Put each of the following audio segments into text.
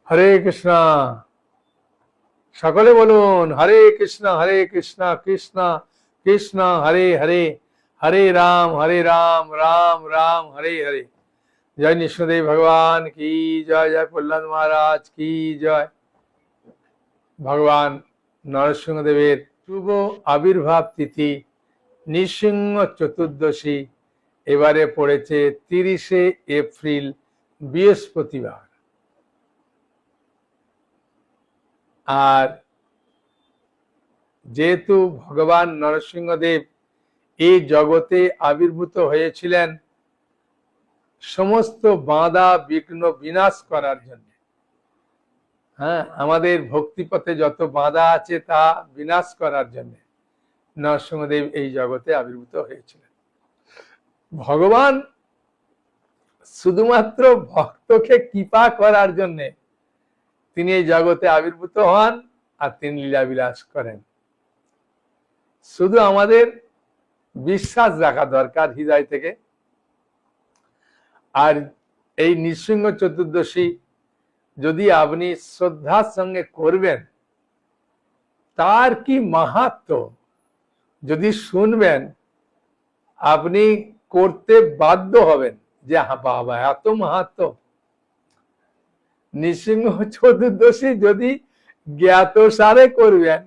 হরে কৃষ্ণ। সকলে বলুন হরে কৃষ্ণ কৃষ্ণ কৃষ্ণ হরে হরে, হরে রাম রাম রাম হরে হরে। জয় নৃসিংহদেব ভগবান কি জয়, জয় প্রহ্লাদ মহারাজ কি জয়। ভগবান নরসিংহদেবের শুভ আবির্ভাব তিথি নৃসিংহ চতুর্দশী এবারে পড়েছে 30শে এপ্রিল বৃহস্পতিবার। আর যেহেতু ভগবান নরসিংহদেব এই জগতে আবির্ভূত হয়েছিলেন সমস্ত বাধা বিঘ্ন বিনাশ করার জন্য, আমাদের ভক্তিপথে যত বাধা আছে তা বিনাশ করার জন্য নরসিংহদেব এই জগতে আবির্ভূত হয়েছিলেন। ভগবান শুধুমাত্র ভক্তকে কৃপা করার জন্য তিনি এই জগতে আবির্ভূত হন আর তিনি লীলাবিলাস করেন। শুধু আমাদের বিশ্বাস রাখা দরকার হৃদয় থেকে। আর এই নৃসিংহ চতুর্দশী যদি আপনি শ্রদ্ধার সঙ্গে করবেন, তার কি মাহাত্ম্য যদি শুনবেন আপনি করতে বাধ্য হবেন যে হ্যাঁ বাবা এত মাহাত্ম্য। নৃসিংহ চতুর্দশী যদি জ্ঞাত সারে করবেন,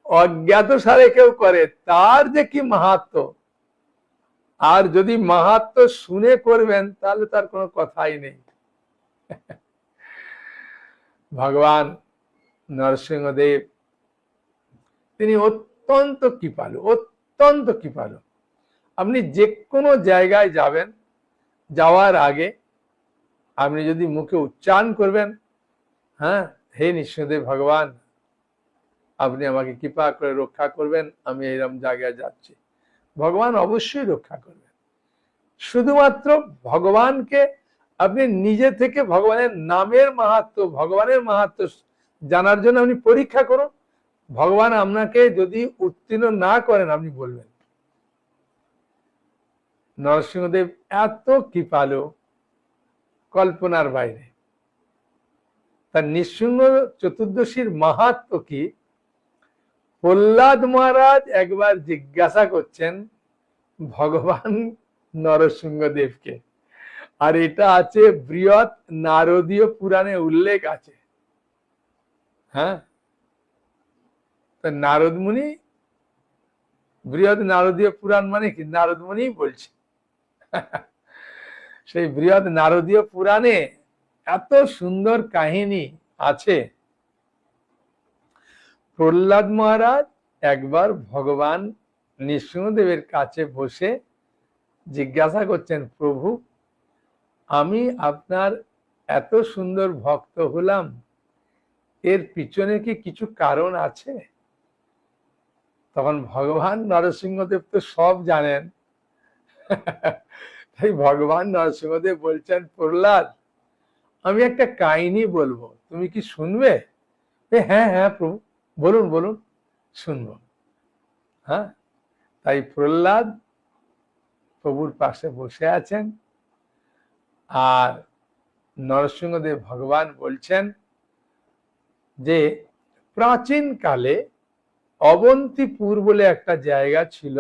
অজ্ঞাত সারে কেউ করে তার যে কি মাহাত্ম্য, আর যদি মাহাত্ম্য শুনে করবেন তাহলে তার কোনো কথাই নেই। ভগবান নরসিংহদেব তিনি অত্যন্ত কৃপালু, অত্যন্ত কৃপালু। আপনি যে কোনো জায়গায় যাবেন, যাওয়ার আগে আপনি যদি মুখে উচ্চারণ করবেন, হে নৃসিংহদেব ভগবান আপনি আমাকে কৃপা করে রক্ষা করবেন, আমি এইরকম জায়গায় যাচ্ছি, ভগবান অবশ্যই রক্ষা করবেন। শুধুমাত্র ভগবানকে আপনি নিজে থেকে ভগবানের নামের মাহাত্ম্য, ভগবানের মাহাত্ম্য জানার জন্য আপনি পরীক্ষা করুন। ভগবান আপনাকে যদি উত্তীর্ণ না করেন আপনি বলবেন। নরসিংহদেব এত কৃপালু, কল্পনার বাইরে। তার নৃসিংহ চতুর্দশীর মাহাত্ম্য কি প্রহ্লাদ মহারাজ একবার জিজ্ঞাসা করছেন ভগবান নরসিংহদেবকে, আর এটা আছে বৃহৎ নারদীয় পুরাণে উল্লেখ আছে। নারদ মুনি, বৃহৎ নারদীয় পুরাণ মানে কি নারদ মুনি বলছে। সেই বৃহৎ নারদীয় পুরাণে এত সুন্দর কাহিনী আছে। প্রহ্লাদ মহারাজ একবার ভগবান নৃসিংহদেবের কাছে বসে জিজ্ঞাসা করছেন, প্রভু আমি আপনার এত সুন্দর ভক্ত হলাম, এর পিছনে কি কিছু কারণ আছে? তখন ভগবান নরসিংহদেব তো সব জানেন। তাই ভগবান নরসিংহদেব বলছেন, প্রহ্লাদ আমি একটা কাহিনী বলবো, তুমি কি শুনবে? হ্যাঁ হ্যাঁ প্রভু বলুন বলুন শুনবো। তাই প্রহ্লাদ প্রভুর পাশে বসে আছেন, আর নরসিংহদেব ভগবান বলছেন যে প্রাচীন কালে অবন্তিপুর বলে একটা জায়গা ছিল,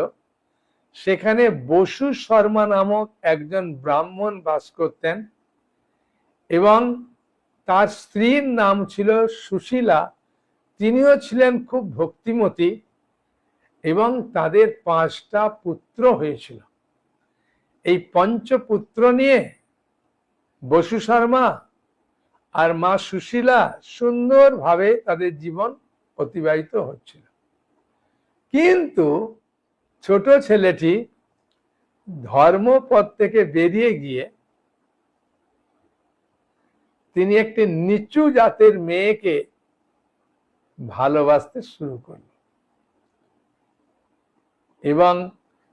সেখানে বসু শর্মা নামক একজন ব্রাহ্মণ বাস করতেন এবং তার স্ত্রীর নাম ছিল সুশীলা। তিনিও ছিলেন খুব ভক্তিমতী এবং তাদের 5টা পুত্র হয়েছিল। এই পঞ্চপুত্র নিয়ে বসু শর্মা আর মা সুশীলা সুন্দরভাবে তাদের জীবন অতিবাহিত হচ্ছিল। কিন্তু ছোট ছেলেটি ধর্মপথ থেকে বেরিয়ে গিয়ে তিনি একটি নিচু জাতের মেয়েকে ভালোবাসতে শুরু করল এবং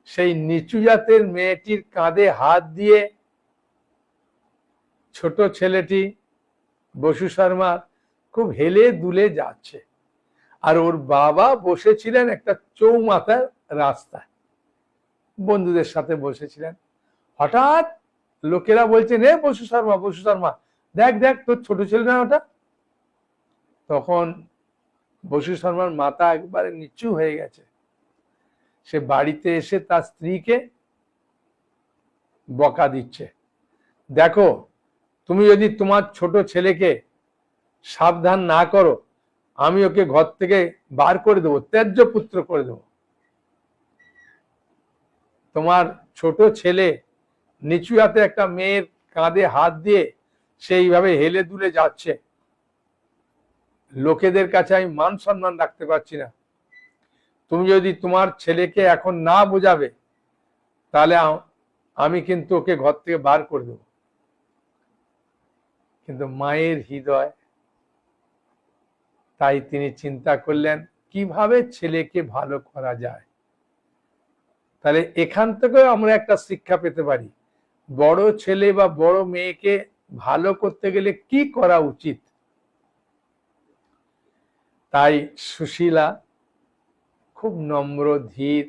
সেই নিচু জাতের মেয়েটির কাঁধে হাত দিয়ে ছোট ছেলেটি বসু শর্মা খুব হেলে দুলে যাচ্ছে, আর ওর বাবা বসেছিলেন একটা চৌমাথার রাস্তায়, বন্ধুদের সাথে বসেছিলেন। হঠাৎ লোকেরা বলছেন, হে বসু শর্মা দেখ দেখ তোর ছোট ছেলে না ওটা। তখন বসু শর্মার মাথা একবারে নিচু হয়ে গেছে। সে বাড়িতে এসে তার স্ত্রীকে বকা দিচ্ছে, দেখো তুমি যদি তোমার ছোট ছেলেকে সাবধান না করো, আমি ওকে ঘর থেকে বার করে দেবো, ত্যায্য পুত্র করে দেবো। তোমার ছোট ছেলে নিচু হাতে একটা মেয়ের কাঁধে হাত দিয়ে সেইভাবে হেলে দুলে যাচ্ছে, লোকেদের কাছে আমি মান সম্মান রাখতে পারছি না। তুমি যদি তোমার ছেলেকে এখন না বোঝাবে, তাহলে আমি কিন্তু ওকে ঘর থেকে বার করে দেব। কিন্তু মায়ের হৃদয়, তাই তিনি চিন্তা করলেন কিভাবে ছেলেকে ভালো করা যায়। তাহলে এখান থেকেও আমরা একটা শিক্ষা পেতে পারি, বড় ছেলে বা বড় মেয়েকে ভালো করতে গেলে কি করা উচিত। তাই সুশীলা খুব নম্র, ধীর,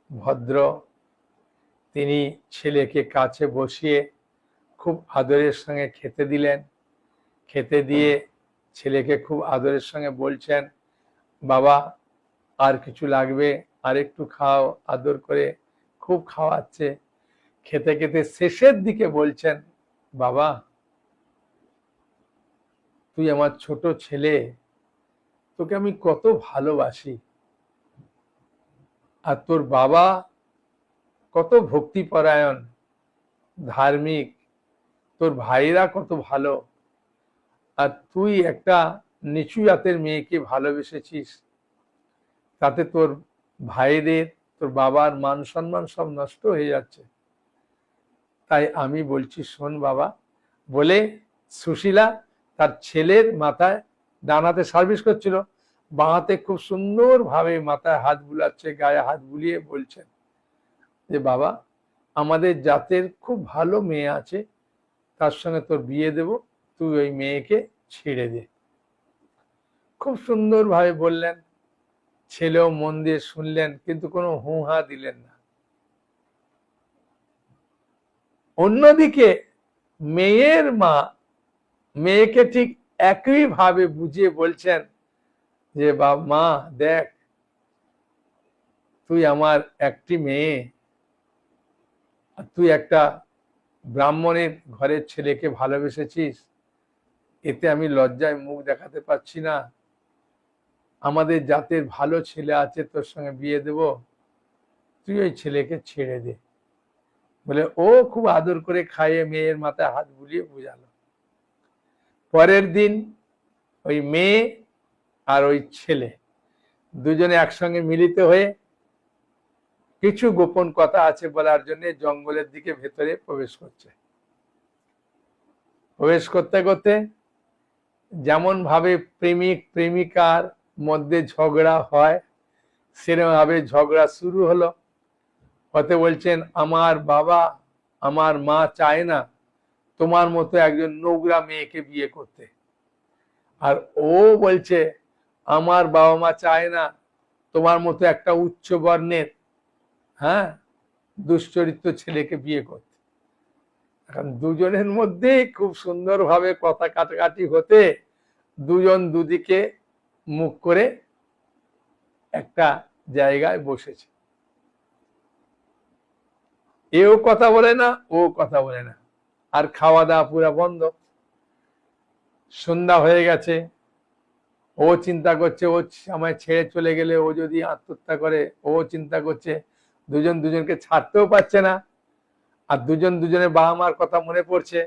ভদ্র। তিনি ছেলেকে কাছে বসিয়ে খুব আদরের সঙ্গে খেতে দিলেন। খেতে দিয়ে ছেলেকে খুব আদরের সঙ্গে বলছেন, বাবা আর কিছু লাগবে, আর একটু খাও, আদর করে খুব খাওয়াচ্ছে। খেতে খেতে শেষের দিকে বলছেন, বাবা তুই আমার ছোট ছেলে, তোকে আমি কত ভালোবাসি, আর তোর বাবা কত ভক্তিপরায়ণ, ধার্মিক, তোর ভাইরা কত ভালো, আর তুই একটা নিচু জাতের মেয়েকে ভালোবেসেছিস, তাতে তোর ভাইদের, তোর বাবার মান সম্মান সব নষ্ট হয়ে যাচ্ছে। তাই আমি বলছি শোন বাবা। বলে সুশীলা তার ছেলের মাথায়, ডানাতে সার্ভিস করছিল, বাঁহাতে খুব সুন্দরভাবে মাথায় হাত বুলাচ্ছে, গায়ে হাত বুলিয়ে বলছেন যে বাবা আমাদের জাতের খুব ভালো মেয়ে আছে, তার সঙ্গে তোর বিয়ে দেব, তুই ওই মেয়েকে ছেড়ে দে। খুব সুন্দরভাবে বললেন। ছেলেও মন দিয়ে শুনলেন, কিন্তু কোনো হুঁহা দিলেন না। অন্যদিকে মেয়ের মা মেয়েকে ঠিক একই ভাবে বুঝিয়ে বলছেন যে মা দেখ, তুই আমার একটি মেয়ে, তুই একটা ব্রাহ্মণের ঘরের ছেলেকে ভালোবেসেছিস, এতে আমি লজ্জায় মুখ দেখাতে পারছি না। আমাদের জাতের ভালো ছেলে আছে, তোর সঙ্গে বিয়ে দেব, তুই ওই ছেলেকে ছেড়ে দে। বলে ও খুব আদর করে খাইয়ে মেয়ের মাথায় হাত বুলিয়ে বুঝালো। পরের দিন ওই মেয়ে আর ওই ছেলে দুজনে একসঙ্গে মিলিত হয়ে কিছু গোপন কথা আছে বলার জন্য জঙ্গলের দিকে ভেতরে প্রবেশ করছে। প্রবেশ করতে করতে যেমন ভাবে প্রেমিক প্রেমিকার মধ্যে ঝগড়া হয়, সেরকম ভাবে ঝগড়া শুরু হলো। হতে বলছেন, আমার বাবা আমার মা চায় না তোমার মতো একজন নোংরা মেয়েকে বিয়ে করতে। আর ও বলছে, আমার বাবা মা চায় না তোমার মতো একটা উচ্চ বর্ণের দুশ্চরিত্র ছেলেকে বিয়ে করতে। এখন দুজনের মধ্যে খুব সুন্দরভাবে কথা কাটাকাটি হতে দুজন দুদিকে মুখ করে একটা জায়গায় বসেছে। এও কথা বলে না, ও কথা বলে না, আর খাওয়া দাওয়া পুরা বন্ধ। সন্ধ্যা হয়ে গেছে। ও চিন্তা করছে ও আমায় ছেড়ে চলে গেলে ও যদি আত্মহত্যা করে, ও চিন্তা করছে দুজন দুজনকে ছাড়তেও পারছে না, আর দুজন দুজনের বাবা মার কথা মনে পড়ছে।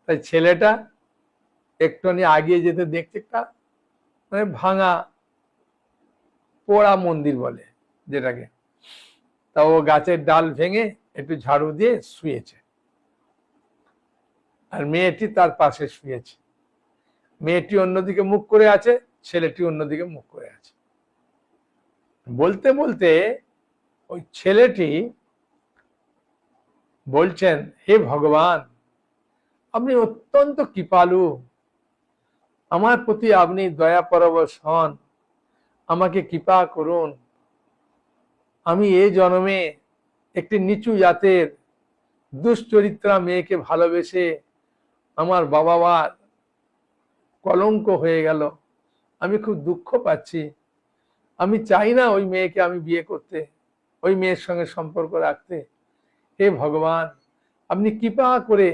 তাই ছেলেটা একটুখানি আগিয়ে যেতে দেখছে একটা মানে ভাঙা পোড়া মন্দির বলে যেটাকে, তা ও গাছের ডাল ভেঙে একটু ঝাড়ু দিয়ে শুয়েছে, আর মেয়েটি তার পাশে শুয়েছে। মেয়েটি অন্যদিকে মুখ করে আছে, ছেলেটি অন্যদিকে মুখ করে আছে। বলতে বলতে ওই ছেলেটি বলছেন, হে ভগবান, আপনি অত্যন্ত কৃপালু, আমার প্রতি আপনি দয়া পরবশ হন, আমাকে কৃপা করুন। আমি এই জন্মে একটি নিচু জাতের দুশ্চরিত্রা মেয়েকে ভালোবেসে আমার বাবা মার কলঙ্ক হয়ে গেল, আমি খুব দুঃখ পাচ্ছি, আমি চাই না ওই মেয়েকে আমি বিয়ে করতে, ওই মেয়ের সঙ্গে সম্পর্ক রাখতে। হে ভগবান, আপনি কৃপা করে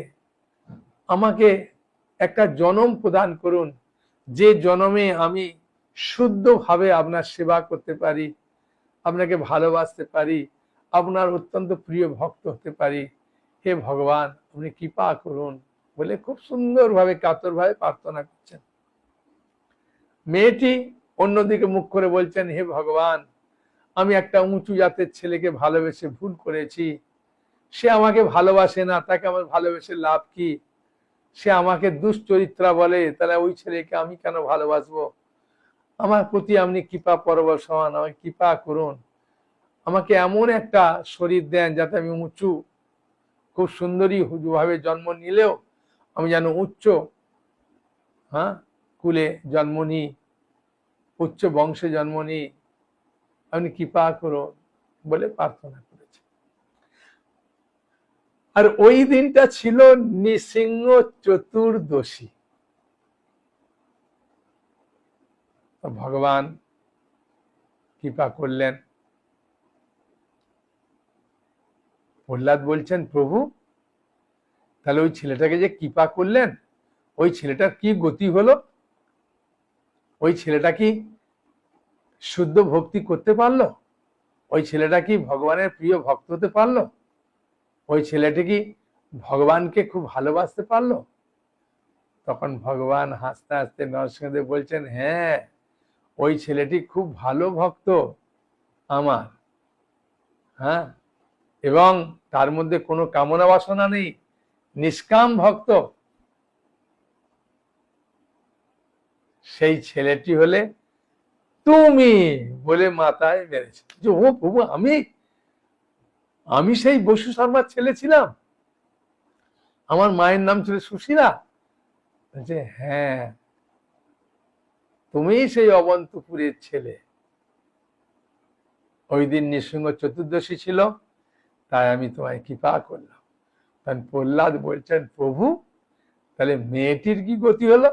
আমাকে একটা জনম প্রদান করুন, যে জনমে আমি শুদ্ধভাবে আপনার সেবা করতে পারি, আপনাকে ভালোবাসতে পারি, আপনার অত্যন্ত প্রিয় ভক্ত হতে পারি। হে ভগবান, আপনি কৃপা করুন বলে খুব সুন্দরভাবে কাতরভাবে প্রার্থনা করছেন। মেয়েটি অন্যদিকে মুখ করে বলছেন, হে ভগবান, আমি একটা উঁচু জাতের ছেলেকে ভালোবেসে ভুল করেছি, সে আমাকে ভালোবাসে না, তাকে আমার ভালোবেসে লাভ কি? সে আমাকে দুশ্চরিত্রা বলে, তাহলে ওই ছেলেকে আমি কেন ভালোবাসবো? আমার প্রতি আপনি কৃপা পরবশ হন, আমাকে কৃপা করুন, আমাকে এমন একটা শরীর দেন যাতে আমি উঁচু, খুব সুন্দরী ভাবে জন্ম নিলেও আমি যেন উচ্চ কুলে জন্ম নিই, উচ্চ বংশে জন্ম নিই, আপনি কৃপা করুন বলে প্রার্থনা করেছে। আর ওই দিনটা ছিল নৃসিংহ চতুর্দশী। ভগবান কৃপা করলেন। প্রহ্লাদ বলছেন, প্রভু তাহলে ওই ছেলেটাকে যে কৃপা করলেন, ওই ছেলেটার কি গতি হলো? ওই ছেলেটা কি শুদ্ধ ভক্তি করতে পারলো? ওই ছেলেটা কি ভগবানের প্রিয় ভক্ত হতে পারলো? ওই ছেলেটি কি ভগবানকে খুব ভালোবাসতে পারলো? তখন ভগবান হাসতে হাসতে নরসিংহদেব বলছেন, হ্যাঁ, ওই ছেলেটি খুব ভালো ভক্ত আমার, হ্যাঁ, এবং তার মধ্যে কোনো কামনা বাসনা নেই, নিষ্কাম ভক্ত। সেই ছেলেটি হলে তুমি, বলে মাথায় মেরেছে যে, ও প্রভু, আমি সেই বসু শর্মার ছেলে ছিলাম, আমার মায়ের নাম ছিল সুশীলা। বলছে, হ্যাঁ, তুমি সেই অবন্তপুরের ছেলে। ওই দিন নৃসিংহ চতুর্দশী ছিল, তাই আমি তোমায় কৃপা করলাম। তখন প্রহ্লাদ বলছেন, প্রভু তাহলে মেয়েটির কি গতি হলো?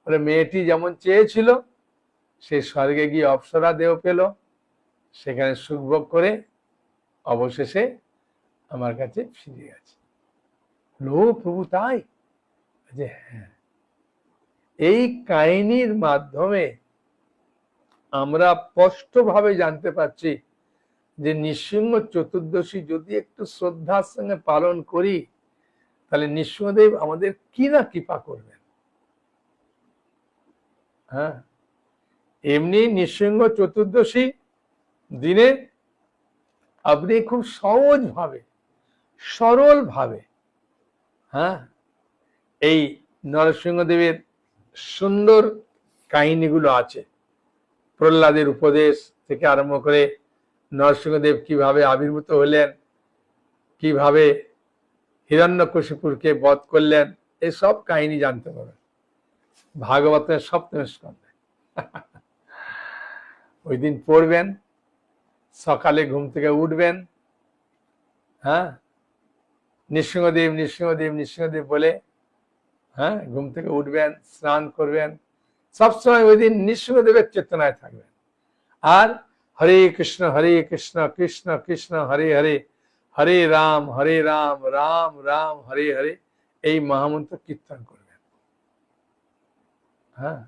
বলে, মেয়েটি যেমন চেয়েছিল সে স্বর্গে গিয়ে অপ্সরা দেহ পেল, সেখানে সুখভোগ করে অবশেষে আমার কাছে ফিরে গেছে। লো প্রভু, তাই? যে হ্যাঁ, এই কাহিনীর মাধ্যমে আমরা স্পষ্টভাবে জানতে পারছি যে নৃসিংহ চতুর্দশী যদি একটু শ্রদ্ধার সঙ্গে পালন করি, তাহলে নৃসিংহদেব আমাদের কি না কৃপা করবেন। হ্যাঁ, এমনি নৃসিংহ চতুর্দশী দিনে আপনি খুব সহজভাবে, সরলভাবে, হ্যাঁ, এই নরসিংহদেবের সুন্দর কাহিনীগুলো আছে। প্রহ্লাদের উপদেশ থেকে আরম্ভ করে নরসিংহদেব কিভাবে আবির্ভূত হলেন, কিভাবে হিরণ্যকশিপুরকে বধ করলেন, এই সব কাহিনী জানতে পারবেন ভাগবতের সপ্তম স্কন্ধে। ওই দিন পড়বেন, সকালে ঘুম থেকে উঠবেন, হ্যাঁ, নৃসিংহদেব নৃসিংহদেব নৃসিংহদেব বলে, হ্যাঁ, ঘুম থেকে উঠবেন, স্নান করবেন, সবসময় ওই দিন নৃসিংহদেবের চেতনায় থাকবেন। আর হরে কৃষ্ণ কৃষ্ণ কৃষ্ণ হরে হরে, হরে রাম রাম রাম হরে হরে, এই মহামন্ত্র কীর্তন করবেন। হ্যাঁ,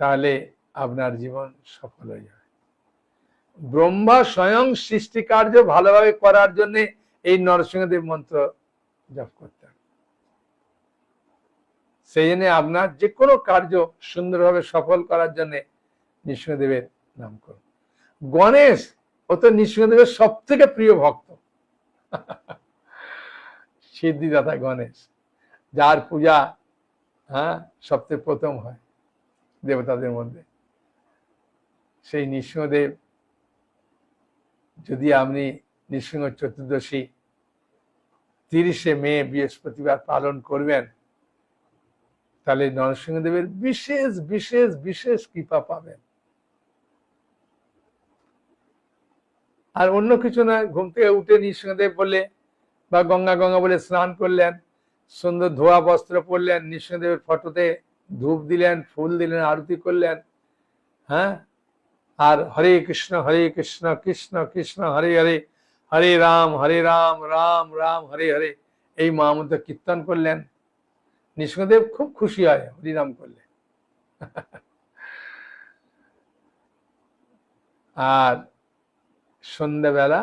তাহলে আপনার জীবন সফল হয়ে যাবে। ব্রহ্মা স্বয়ং সৃষ্টি কার্য ভালোভাবে করার জন্য এই নরসিংহদেব মন্ত্র জপ করতে হবে। সেই জন্য আপনার যে কোনো কার্য সুন্দরভাবে সফল করার জন্য নৃসিংহদেবের নাম করুন। গণেশ, ও তো নৃসিংহদেবের সব থেকে প্রিয় ভক্ত, সিদ্ধিদাতা গণেশ, যার পূজা, হ্যাঁ, সবচেয়ে প্রথম হয় দেবতাদের মধ্যে। সেই নৃসিংহদেব যদি আপনি নৃসিংহ চতুর্দশী 30শে মে বৃহস্পতিবার পালন করবেন, তাহলে নরসিংহদেবের বিশেষ বিশেষ বিশেষ কৃপা পাবেন। আর অন্য কিছু না, ঘুম থেকে উঠে নৃসিংহদেব বলে বা গঙ্গা গঙ্গা বলে স্নান করলেন, সুন্দর ধোয়া বস্ত্র পরলেন, নৃসিংহদেবের ফটোতে ধূপ দিলেন, ফুল দিলেন, আরতি করলেন। হ্যাঁ, আর হরে কৃষ্ণ কৃষ্ণ কৃষ্ণ হরে হরে, হরে রাম রাম রাম হরে হরে, এই মহামন্ত্র কীর্তন করলেন। নৃসিংহদেব খুব খুশি হয় হরিনাম করলে। আর সন্ধ্যাবেলা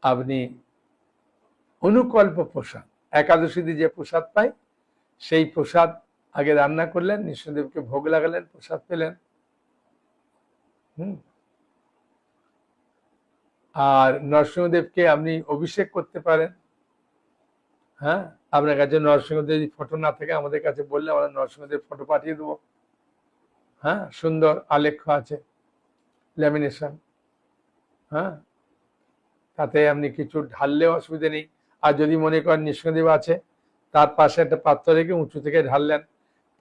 আপনি অনুকল্প প্রসাদ, একাদশীতে যে প্রসাদ পাই সেই প্রসাদ আগে রান্না করলেন, নৃসিংহদেবকে ভোগ লাগালেন, প্রসাদ পেলেন। আর নরসিংহদেবকে আপনি অভিষেক করতে পারেন। হ্যাঁ, আপনার কাছে নরসিংহদেব ফটো না থাকে আমাদের কাছে বললে আমরা নরসিংহদেব ফটো পাঠিয়ে দেবো। হ্যাঁ, সুন্দর আলেখ্য আছে, ল্যামিনেশন। হ্যাঁ, তাতে আপনি কিছু ঢাললেও অসুবিধা নেই। আর যদি মনে করেন নৃসিংহদেব আছে, তার পাশে একটা পাত্র রেখে উঁচু থেকে ঢাললেন।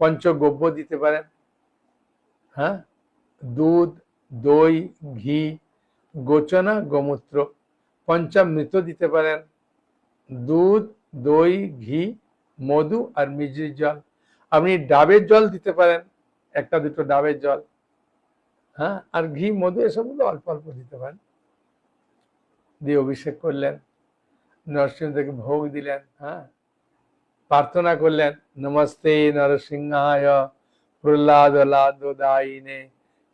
পঞ্চগব্য দিতে পারেন। হ্যাঁ, দুধ, দই, ঘি, গোচনা, গোমূত্র, পঞ্চামৃত দিতে পারেন। দুধ, দই, ঘি, মধু আর মিজরির জল। আপনি ডাবের জল দিতে পারেন, একটা দুটো ডাবের জল। হ্যাঁ, আর ঘি, মধু এসবগুলো অল্প অল্প দিতে পারেন। দিয়ে অভিষেক করলেন, নরসিংহদেবকে ভোগ দিলেন। হ্যাঁ, প্রার্থনা করলেন, নমস্তে নরসিংহায় প্রহ্লাদ লাদোদায়িনে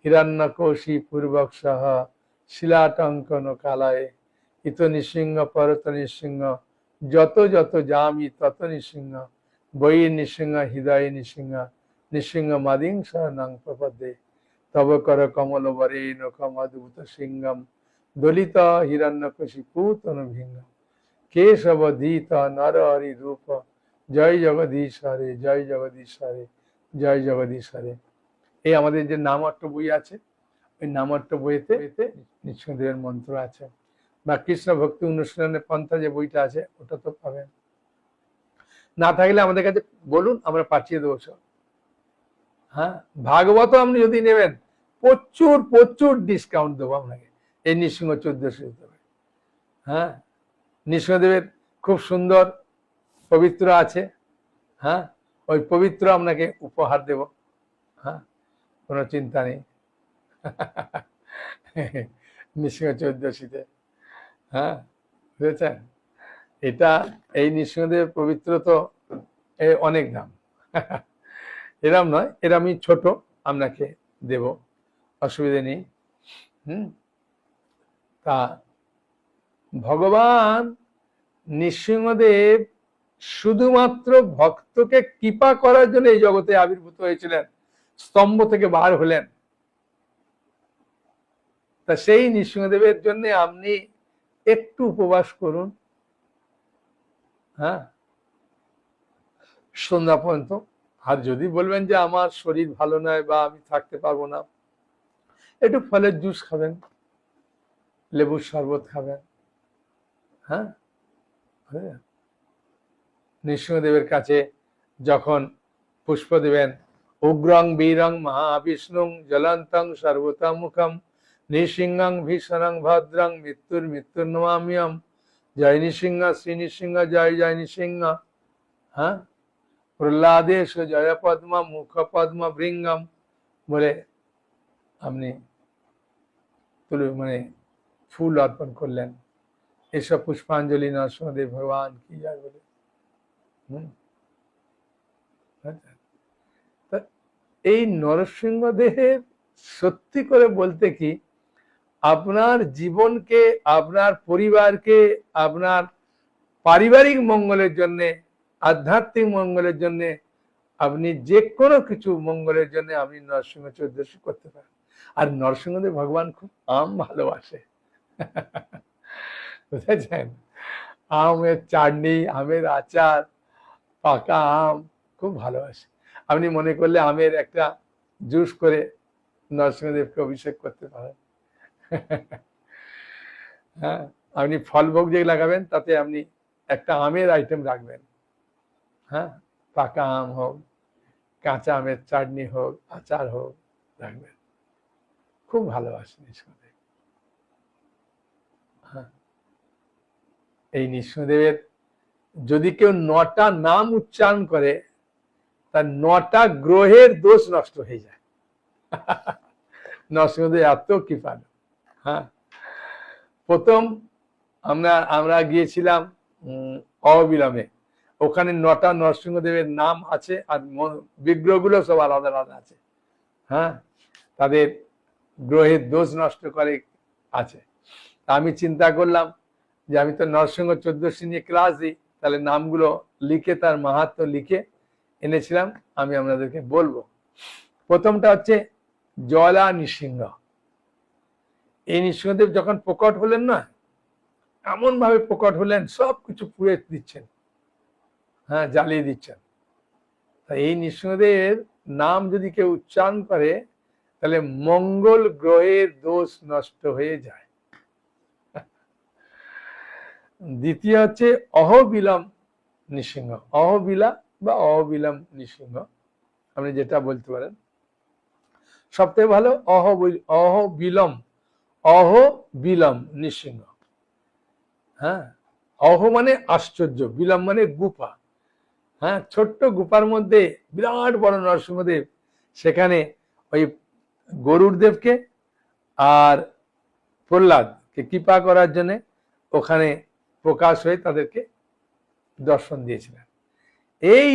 হিরণ্যকোশী পূর্বকসহ শিলাটঙ্কন কালায়ে ইত নৃসিংহ পরত নৃসিংহ যত যত যামি তত নৃসিংহ বৈ নৃসিংহ হৃদয় নৃসিংহ নৃসিংহ মাদিং শরণং প্রপদে তব কর কমল বরেণ কমদ্ভুত সিংহম দলিত হিরণ্যকশিপু তনুভিঙ্গম কেশবধীত নর হরি রূপ জয় জগদীশ হরে জয় জগদীশ হরে জয় জগদীশ হরে। এই আমাদের যে নামাট্য বই আছে, ওই নামাট্য বইতে নৃসিংহদেবের মন্ত্র আছে, বা কৃষ্ণ ভক্তি অনুশীলনের পন্থা যে বইটা আছে ওটা তো পাবেন। না থাকলে আমাদের কাছে বলুন, আমরা পাঠিয়ে দেবো সব। হ্যাঁ, ভাগবত আপনি যদি নেবেন প্রচুর প্রচুর ডিসকাউন্ট দেবো আপনাকে এই নৃসিংহ 1400। হ্যাঁ, নৃসিংহদেবের খুব সুন্দর পবিত্র আছে। হ্যাঁ, ওই পবিত্র আপনাকে উপহার দেব। হ্যাঁ, কোনো চিন্তা নেই। নৃসিংহ 1400-তে। হ্যাঁ, বুঝেছেন? এটা এই নৃসিংহদেবের পবিত্র তো অনেক দাম। এরম নয়, এরমই ছোট আপনাকে দেব, অসুবিধা নেই। তা ভগবান নৃসিংহদেব শুধুমাত্র ভক্তকে কৃপা করার জন্য এই জগতে আবির্ভূত হয়েছিলেন, স্তম্ভ থেকে বার হলেন। তা সেই নৃসিংহদেবের জন্য আপনি একটু উপবাস করুন। হ্যাঁ, সন্ধ্যা পর্যন্ত। আর যদি বলবেন যে আমার শরীর ভালো নয় বা আমি থাকতে পারবো না, একটু ফলের জুস খাবেন, লেবুর শরবত খাবেন। হ্যাঁ, নৃসিংহদেবের কাছে যখন পুষ্প দেবেন, উগ্রং বীরং মহাবিষ্ণুং জ্বলন্তং সর্বতোমুখম নৃসিংহং ভীষণং ভদ্রং মৃত্যুর মৃত্যুর নমাম্যহম জয় নৃসিংহ শ্রী নৃসিংহ জয় জয় নৃসিংহ। হ্যাঁ, প্রহ্লাদেশ জয় পদ্ম মুখ পদ্ম ভৃঙ্গম বলে আপনি মানে ফুল অর্পণ করলেন। এসব পুষ্পাঞ্জলি নরসিংহদেব ভগবান কি যায় বলে। এই নরসিংহদেব সত্যি করে বলতে কি, আপনার জীবনকে, আপনার পরিবারকে, আপনার পারিবারিক মঙ্গলের জন্য, আধ্যাত্মিক মঙ্গলের জন্য, আপনি যে কোনো কিছু মঙ্গলের জন্য আপনি নরসিংহ 1400 করতে পারেন। আর নরসিংহদেব ভগবান খুব আম ভালোবাসে, বুঝেছেন? আমের চাটনি, আমের আচার, পাকা আম খুব ভালোবাসে। আপনি মনে করলে আমের একটা জুস করে নরসিংহদেবকে অভিষেক করতে পারেন। হ্যাঁ, আপনি ফল ভোগ যে লাগাবেন তাতে আপনি একটা আমের আইটেম রাখবেন। হ্যাঁ, পাকা আম হোক, কাঁচা আমের চাটনি হোক, আচার হোক, রাখবেন। খুব ভালোবাসে নৃসিংহদেব। হ্যাঁ, এই নৃসিংহদেবের যদি কেউ 9টা নাম উচ্চারণ করে তার 9টা গ্রহের দোষ নষ্ট হয়ে যায়। নরসিংহদেব এত কৃপালু। হ্যাঁ, প্রথম আমরা গিয়েছিলাম অবিলম্বে, ওখানে 9টা নরসিংহদেবের নাম আছে আর বিগ্রহগুলো সব আলাদা আলাদা আছে। হ্যাঁ, তাদের গ্রহের দোষ নষ্ট করে আছে। আমি চিন্তা করলাম যে আমি তো নরসিংহ 14 নিয়ে ক্লাস দিই, তাহলে নামগুলো লিখে তার মাহাত্ম্য লিখে এনেছিলাম, আমি আপনাদেরকে বলবো। প্রথমটা হচ্ছে জলা নৃসিংহ। এই নৃসিংহদেব যখন প্রকট হলেন না, এমন ভাবে প্রকট হলেন সবকিছু পুড়ে দিচ্ছেন, হ্যাঁ, জ্বালিয়ে দিচ্ছেন। এই নৃসিংহদেবের নাম যদি কেউ উচ্চারণ করে তাহলে মঙ্গল গ্রহের দোষ নষ্ট হয়ে যায়। দ্বিতীয় হচ্ছে অহবিলম নৃসিংহ। অহবিলা বা অহবিলম নৃসিংহ আপনি যেটা বলতে পারেন, সবথেকে ভালো অহবিলম নৃসিংহ। হ্যাঁ, অহ মানে আশ্চর্য, বিলম মানে গুফা। হ্যাঁ, ছোট্ট গুফার মধ্যে বিরাট বড় নরসিংহদেব, সেখানে ওই গরুর দেবকে আর প্রহ্লাদকে কৃপা করার জন্য ওখানে প্রকাশ হয়ে তাদেরকে দর্শন দিয়েছিলেন। এই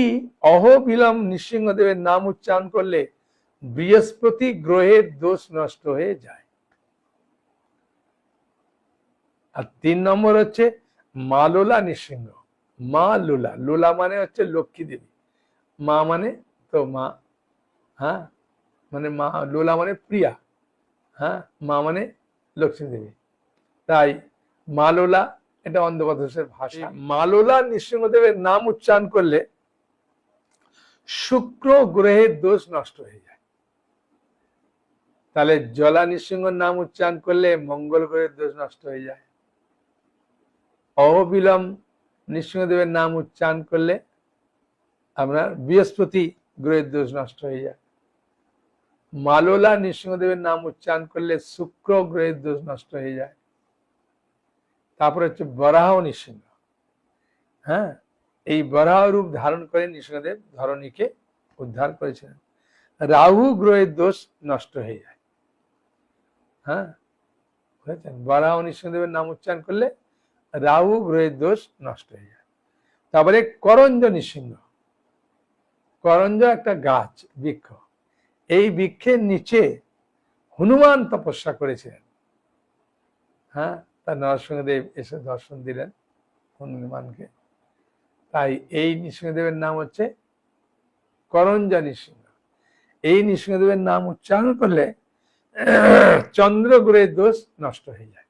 অহবিলম নৃসিংহদেবের নাম উচ্চারণ করলে বৃহস্পতি গ্রহের দোষ নষ্ট হয়ে যায়। আর 3 নম্বর হচ্ছে মালোলা নৃসিংহ। মা লোলা, লোলা মানে হচ্ছে লক্ষ্মী দেবী, মা মানে তো মা, হ্যাঁ, মানে মা, লোলা মানে প্রিয়া, হ্যাঁ, মা মানে লক্ষ্মী দেবী। তাই মালোলা এটা অন্ধপ্রদেশের ভাষা। মালোলা নৃসিংহদেবের নাম উচ্চারণ করলে শুক্র গ্রহের দোষ নষ্ট হয়ে যায়। তাহলে জলা নৃসিংহর নাম উচ্চারণ করলে মঙ্গল গ্রহের দোষ নষ্ট হয়ে যায়। অহবিলম নৃসিংহদেবের নাম উচ্চারণ করলে আপনার বৃহস্পতি গ্রহের দোষ নষ্ট হয়ে যায়। মালোলা নৃসিংহদেবের নাম উচ্চারণ করলে শুক্র গ্রহের দোষ নষ্ট হয়ে যায়। তারপরে হচ্ছে বরাহ নৃসিংহ। হ্যাঁ, এই বরাহ রূপ ধারণ করে নৃসিংহদেব ধরণীকে উদ্ধার করেছিলেন। রাহু গ্রহের দোষ নষ্ট হয়ে যায়। হ্যাঁ, বুঝেছেন, বরাহ নৃসিংহদেবের নাম উচ্চারণ করলে রাহু গ্রহের দোষ নষ্ট হয়ে যায়। তারপরে করঞ্জ নৃসিংহ। করঞ্জ একটা গাছ, বৃক্ষ। এই বৃক্ষের নিচে হনুমান তপস্যা করেছিলেন। হ্যাঁ, তা নরসিংহদেব এসে দর্শন দিলেন হনুমানকে। তাই এই নৃসিংহদেবের নাম হচ্ছে করঞ্জ নৃসিংহ। এই নৃসিংহদেবের নাম উচ্চারণ করলে চন্দ্র গ্রহের দোষ নষ্ট হয়ে যায়।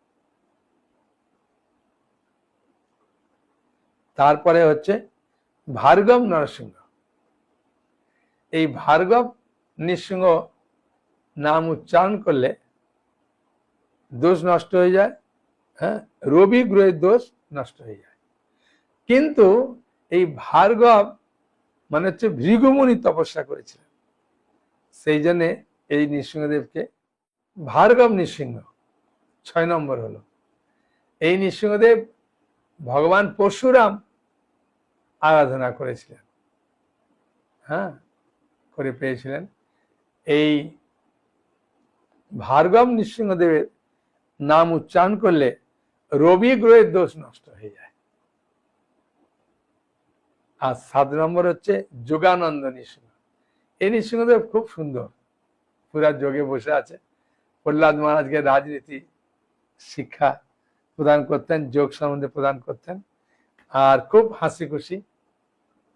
তারপরে হচ্ছে ভার্গব নরসিংহ। এই ভার্গব নৃসিংহ নাম উচ্চারণ করলে দোষ নষ্ট হয়ে যায়। হ্যাঁ, রবি গ্রহের দোষ নষ্ট হয়ে যায়। কিন্তু এই ভার্গব মানে হচ্ছে ভৃগুমুনি তপস্যা করেছিলেন, সেই জন্যে এই নৃসিংহদেবকে ভার্গব নৃসিংহ 6 নম্বর হলো। এই নৃসিংহদেব ভগবান পরশুরাম আরাধনা করেছিলেন, হ্যাঁ, করে পেয়েছিলেন। এই ভার্গব নৃসিংহদেবের নাম উচ্চারণ করলে রবি গ্রহের দোষ নষ্ট হয়ে যায়। আর 7 নম্বর হচ্ছে যোগানন্দ নৃসিংহ। এই নৃসিংহদেব খুব সুন্দর, পুরা যোগে বসে আছে। প্রহ্লাদ মহারাজকে রাজনীতি শিক্ষা প্রদান করতেন, যোগ সম্বন্ধে প্রদান করতেন, আর খুব হাসি খুশি।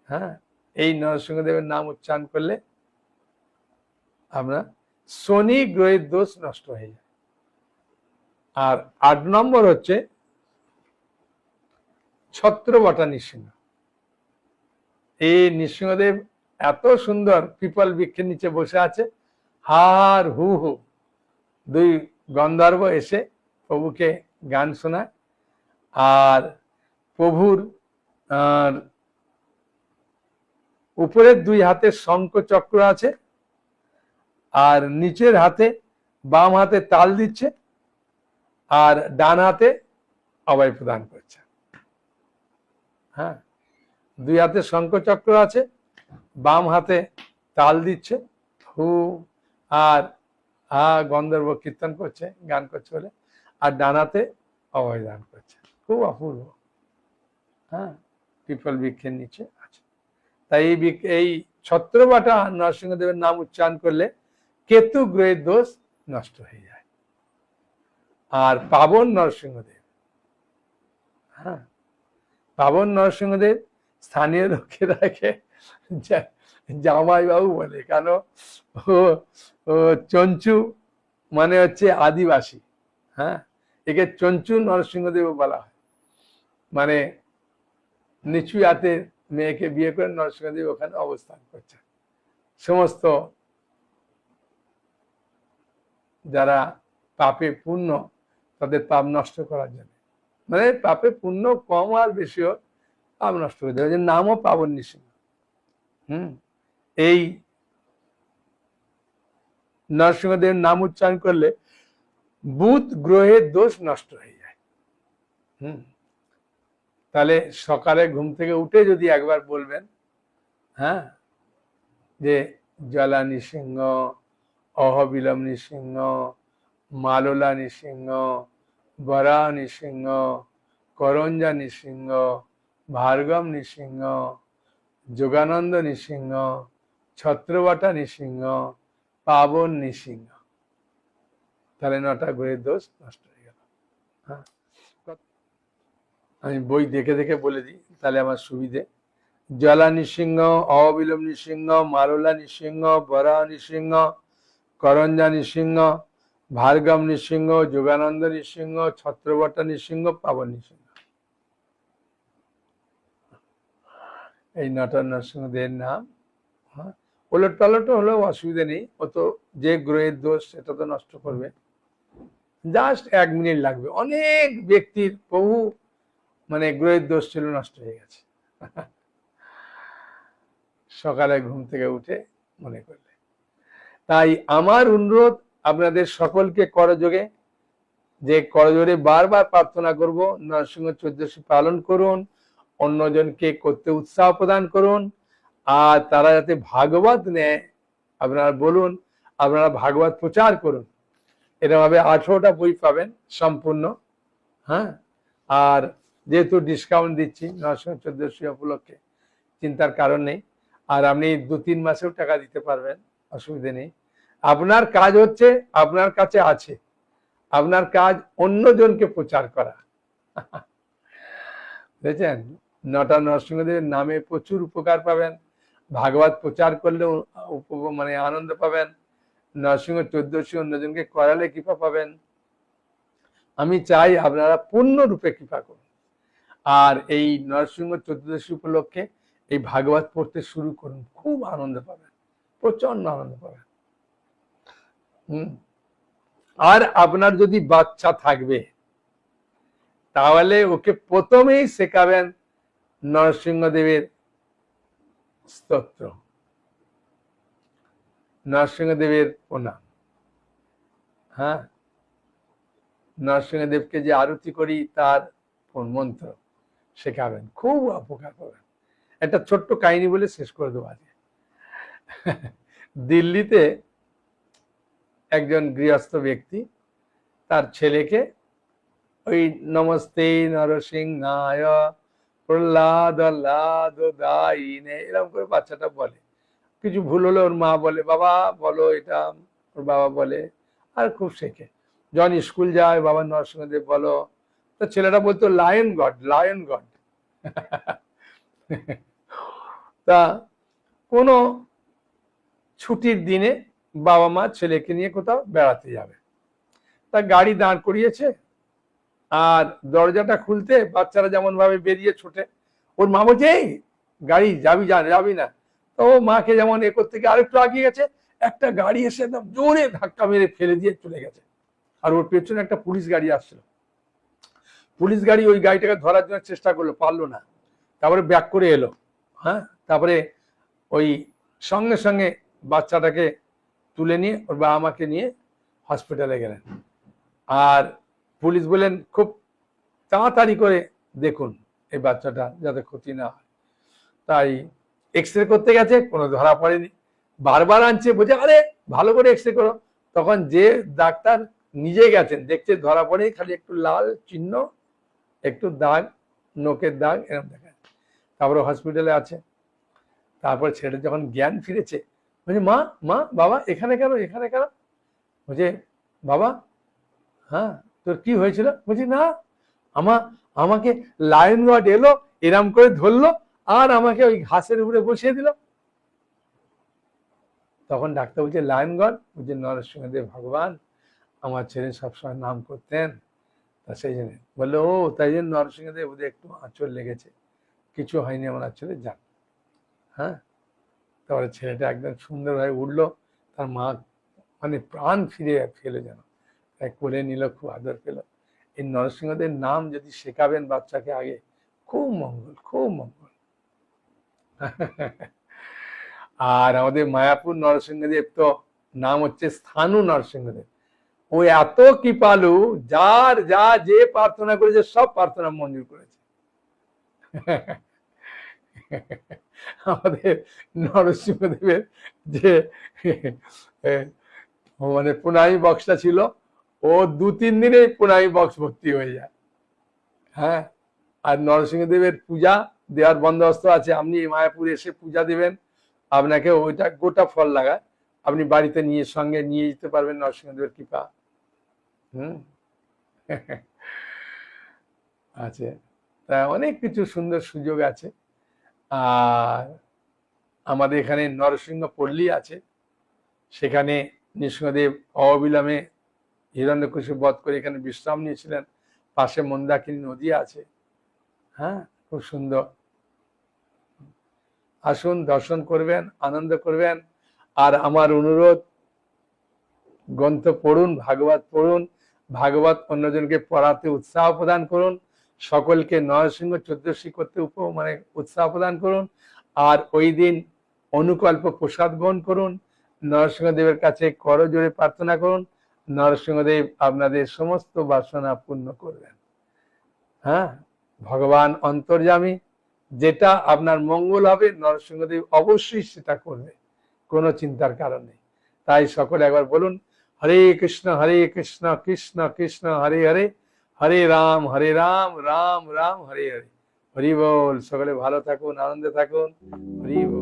হ্যাঁ, এই নরসিংহদেবের নাম উচ্চারণ করলে আমরা শনি গ্রহের দোষ নষ্ট হয়ে যায়। আর 8 নম্বর হচ্ছে ছত্রবটা নৃসিংহ। এই নৃসিংহদেব এত সুন্দর পিপল বৃক্ষের নিচে বসে আছে, হার হু হু 2 গন্ধর্ব এসে প্রভুকে গান শোনায়। আর প্রভুর উপরের 2 হাতে শঙ্খ চক্র আছে, আর নিচের হাতে, বাম হাতে তাল দিচ্ছে, আর ডান হাতে অভয় প্রদান করছে। হ্যাঁ, দুই হাতে শঙ্খচক্র আছে, বাম হাতে তাল দিচ্ছে, হু আর গন্ধর্ব কীর্তন করছে, গান করছে বলে, আর ডান হাতে অভয় দান করছে। খুব অপূর্ব। হ্যাঁ, পিপল বৃক্ষের নিচে আছে। তাই এই ছত্রবাটা নরসিংহদেবের নাম উচ্চারণ করলে কেতু গ্রহের দোষ নষ্ট হয়ে যায়। আর পাবন নরসিংহদেব, হ্যাঁ, পাবন নরসিংহদেব স্থানীয় লোকেরাকে জামাইবাবু বলে, কেন ও চঞ্চু মানে হচ্ছে আদিবাসী। হ্যাঁ, একে চঞ্চু নরসিংহদেব বলা হয়, মানে নিচু জাতের মেয়েকে বিয়ে করে নরসিংহদেব ওখানে অবস্থান করছে। সমস্ত যারা পাপে পূর্ণ তাদের পাপ নষ্ট করার জন্য, মানে পাপে পুণ্য কম আর বেশি হোক, পাপ নষ্ট করে দেবে। নামও পাবন নৃসিংহ। এই নরসিংহদেবের নাম উচ্চারণ করলে বুধ গ্রহের দোষ নষ্ট হয়ে যায়। তাহলে সকালে ঘুম থেকে উঠে যদি একবার বলবেন, হ্যাঁ, যে জলা নৃসিংহ, অহবিলম নৃসিংহ, মাললা নৃসিংহ, বরা নৃসিংহ, করঞ্জা নৃসিংহ, ভার্গব নৃসিংহ, যোগানন্দ নৃসিংহ, ছত্রবাটা নৃসিংহ, পাবন নৃসিংহ, তাহলে 9টা গ্রহের দোষ নষ্ট হয়ে গেল। হ্যাঁ, আমি বই দেখে দেখে বলে দিই তাহলে আমার সুবিধে। জলা নৃসিংহ, অবিলম নৃসিংহ, মাললা নৃসিংহ, বরা নৃসিংহ, করঞ্জা নৃসিংহ, ভার্গব নৃসিংহ, যোগানন্দ নৃসিংহ, ছত্রবটা নৃসিংহ, পাবন নৃসিংহ। এই 9টা নরসিংহদেবের নাম। হ্যাঁ, ওলট পালট হলেও অসুবিধা নেই, ও তো যে গ্রহের দোষ সেটা তো নষ্ট করবে। জাস্ট 1 মিনিট লাগবে। অনেক ব্যক্তির বহু মানে গ্রহের দোষ ছিল, নষ্ট হয়ে গেছে সকালে ঘুম থেকে উঠে মনে করলে। তাই আমার অনুরোধ আপনাদের সকলকে করযোগে, যে করজোরে বারবার প্রার্থনা করব, নরসিংহ চতুর্দশী পালন করুন, অন্যজনকে করতে উৎসাহ প্রদান করুন, আর তারা যাতে ভাগবত নেয় আপনারা বলুন, আপনারা ভাগবত প্রচার করুন। এরকম ভাবে 18টা বই পাবেন সম্পূর্ণ। হ্যাঁ, আর যেহেতু ডিসকাউন্ট দিচ্ছি নরসিংহ চতুর্দশী উপলক্ষে, চিন্তার কারণ নেই। আর আপনি 2-3 মাসেও টাকা দিতে পারবেন, অসুবিধে নেই। আপনার কাজ হচ্ছে, আপনার কাছে আছে, আপনার কাজ অন্যজনকে প্রচার করা। বুঝেছেন? 9টা নরসিংহদেবের নামে প্রচুর উপকার পাবেন, ভাগবত প্রচার করলেও মানে আনন্দ পাবেন, নরসিংহ চতুর্দশী অন্যজনকে করালে কৃপা পাবেন। আমি চাই আপনারা পূর্ণরূপে কৃপা করুন, আর এই নরসিংহ চতুর্দশী উপলক্ষে এই ভাগবত পড়তে শুরু করুন, খুব আনন্দ পাবেন, প্রচন্ড আনন্দ পাবেন। আর আপনার যদি বাচ্চা থাকবে তাহলে ওকে প্রথমেই শেখাবেন নরসিংহদেবের স্তোত্র, নরসিংহদেবের প্রণাম। হ্যাঁ, নরসিংহদেবকে যে আরতি করি তার মন্ত্র শেখাবেন, খুব উপকার পাবেন। একটা ছোট্ট কাহিনী বলে শেষ করে দেবো আজকে। দিল্লিতে একজন গৃহস্থ ব্যক্তি তার ছেলেকে ওই নমস্তে নরসিংহায় প্রহ্লাদ দাইনে এরকম করে বাচ্চাটা বলে। কিছু ভুল হলে ওর মা বলে বাবা বলো এটা, ওর বাবা বলে, আর খুব শেখে। যখন স্কুল যায় বাবা নরসিংহদেব বলো, তো ছেলেটা বলতো লায়ন গড, লায়ন গড। তা কোনো ছুটির দিনে বাবা মা ছেলেকে নিয়ে কোথাও বেড়াতে যাবে, তা গাড়ি দাঁড় করিয়েছে, আর দরজাটা খুলতে বাচ্চারা যেমন ভাবে বেরিয়ে ছোটে, ওর মা বলছে এই গাড়ি যাবি না। তো ও মাকে যেমন এ করতে গিয়ে আরেকটু আগিয়ে গেছে, একটা গাড়ি এসে একদম জোরে ধাক্কা মেরে ফেলে দিয়ে চলে গেছে। আর ওর পেছনে একটা পুলিশ গাড়ি আসছিল। পুলিশ গাড়ি ওই গাড়িটাকে ধরার জন্য চেষ্টা করলো, পারলো না। তারপরে ব্যাক করে এলো। হ্যাঁ, তারপরে ওই সঙ্গে সঙ্গে বাচ্চাটাকে তুলে নিয়ে ওর বাবা মাকে নিয়ে হসপিটালে গেলেন। আর পুলিশ বললেন খুব তাড়াতাড়ি করে দেখুন এই বাচ্চাটা যাতে ক্ষতি না হয়। তাই এক্স রে করতে গেছে, কোনো ধরা পড়েনি, বারবার আনছে, বলছে আরে ভালো করে এক্স রে করো। তখন যে ডাক্তার নিজে গেছেন দেখছে ধরা পড়েনি, খালি একটু লাল চিহ্ন, একটু দাগ, নোকের দাগ এরকম দেখা, তারপরে হসপিটালে আছে। তারপর ছেলেটা যখন জ্ঞান ফিরেছে, বলছে মা মা বাবা এখানে কেন, এখানে কেন? বলছে বাবা হ্যাঁ তোর কি হয়েছিল? বলছি না, আমাকে লায়ন গড এলো, এরাম করে ধরলো, আর আমাকে ওই ঘাসের উপরে বসিয়ে দিল। তখন ডাক্তার বলছে লায়ন গড? বলছে নরসিংহদেব ভগবান, আমার ছেলে সবসময় নাম করতেন, তা সেই জন্য বললো ও তাই জন্য নরসিংহদেব ওদের একটু আঁচড় লেগেছে, কিছু হয়নি আমার ছেলে, যান। হ্যাঁ, তারপরে ছেলেটা একদম সুন্দরভাবে উঠলো, তার মা মানে প্রাণ ফিরে ফেলে যেন, তাই কোলে নিল, খুব আদর পেল। এই নরসিংহদেব নাম যদি শেখাবেন বাচ্চাকে আগে, খুব মঙ্গল, খুব মঙ্গল। আর আমাদের মায়াপুর নরসিংহদেব তো নাম হচ্ছে স্থানু নরসিংহদেব। ও এত কৃপালু, যার যা যে প্রার্থনা করেছে সব প্রার্থনা মঞ্জুর করেছে। আমাদের নরসিংহদেবের যে মানে প্রণামী বক্সটা ছিল, ও 2-3 দিনে প্রণামী বক্স ভর্তি হয়ে যায়। হ্যাঁ, আর নরসিংহদেবের পূজা দেওয়ার বন্দোবস্ত আছে, আপনি মায়াপুর এসে পূজা দেবেন, আপনাকে ওইটা গোটা ফল লাগায়, আপনি বাড়িতে নিয়ে সঙ্গে নিয়ে যেতে পারবেন, নরসিংহদেবের কৃপা। আছে, তা অনেক কিছু সুন্দর সুযোগ আছে। আর আমাদের এখানে নরসিংহ পল্লী আছে, সেখানে নৃসিংহদেব অবিলম্বে হিরণ্যকশিপু বধ করে এখানে বিশ্রাম নিয়েছিলেন, পাশে মন্দাকিনী নদী আছে। হ্যাঁ, খুব সুন্দর, আসুন দর্শন করবেন, আনন্দ করবেন। আর আমার অনুরোধ, গ্রন্থ পড়ুন, ভাগবত পড়ুন, ভাগবত অন্যজনকে পড়াতে উৎসাহ প্রদান করুন, সকলকে নরসিংহ চতুর্দশী করতে মানে উৎসাহ প্রদান করুন। আর ওই দিন অনুকল্প প্রসাদ গ্রহণ করুন, নরসিংহদেবের কাছে করজোড়ে প্রার্থনা করুন, নরসিংহদেব আপনাদের সমস্ত বাসনা পূর্ণ করবেন। হ্যাঁ, ভগবান অন্তর্যামী, যেটা আপনার মঙ্গল হবে নরসিংহদেব অবশ্যই সেটা করবে, কোনো চিন্তার কারণ নেই। তাই সকলে একবার বলুন, হরে কৃষ্ণ কৃষ্ণ কৃষ্ণ হরে হরে, হরে রাম রাম রাম হরে হরে। হরি বল। সকলে ভালো থাকুন, আনন্দে থাকুন। হরি বল।